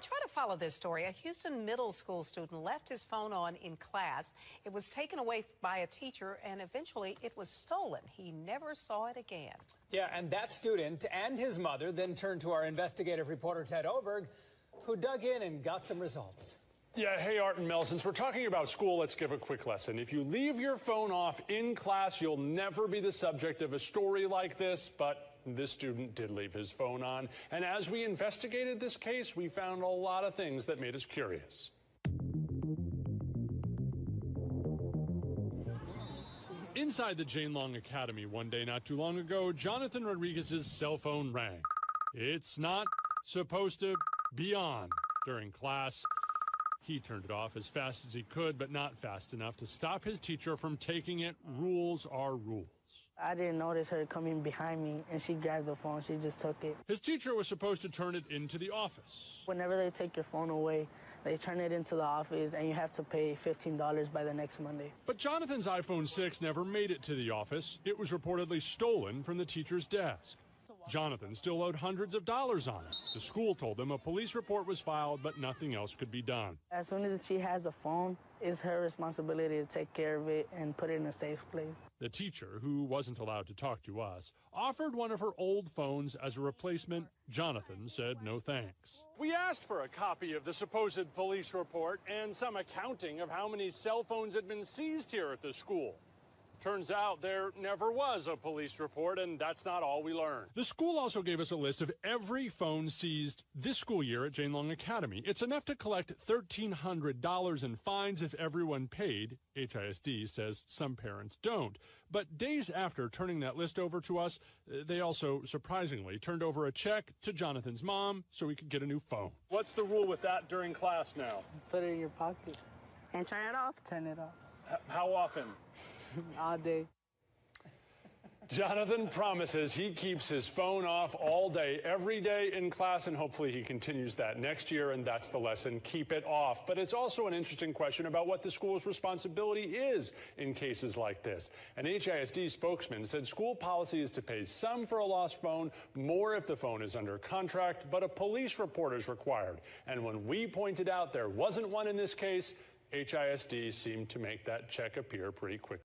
try to follow this story. A Houston middle school student left his phone on in class. It was taken away by a teacher, and eventually it was stolen. He never saw it again. Yeah, and that student and his mother then turned to our investigative reporter, Ted Oberg, who dug in and got some results. Yeah, hey, Art and Mel, since we're talking about school, let's give a quick lesson. If you leave your phone off in class, you'll never be the subject of a story like this, but this student did leave his phone on. And as we investigated this case, we found a lot of things that made us curious. Inside the Jane Long Academy one day not too long ago, Jonathan Rodriguez's cell phone rang. It's not supposed to be on during class. He turned it off as fast as he could, but not fast enough to stop his teacher from taking it. Rules are rules. I didn't notice her coming behind me, and she grabbed the phone. She just took it. His teacher was supposed to turn it into the office. Whenever they take your phone away, they turn it into the office, and you have to pay $15 by the next Monday. But Jonathan's iPhone 6 never made it to the office. It was reportedly stolen from the teacher's desk. Jonathan still owed hundreds of dollars on it. The school told him a police report was filed, but nothing else could be done. As soon as she has a phone, it's her responsibility to take care of it and put it in a safe place. The teacher, who wasn't allowed to talk to us, offered one of her old phones as a replacement. Jonathan said no thanks. We asked for a copy of the supposed police report and some accounting of how many cell phones had been seized here at the school. Turns out there never was a police report, and that's not all we learned. The school also gave us a list of every phone seized this school year at Jane Long Academy. It's enough to collect $1,300 in fines if everyone paid. HISD says some parents don't. But days after turning that list over to us, they also, surprisingly, turned over a check to Jonathan's mom so he could get a new phone. What's the rule with that during class now? Put it in your pocket. And turn it off? Turn it off. How often? All day. Jonathan promises he keeps his phone off all day, every day in class, and hopefully he continues that next year, and that's the lesson, keep it off. But it's also an interesting question about what the school's responsibility is in cases like this. An HISD spokesman said school policy is to pay some for a lost phone, more if the phone is under contract, but a police report is required. And when we pointed out there wasn't one in this case, HISD seemed to make that check appear pretty quickly.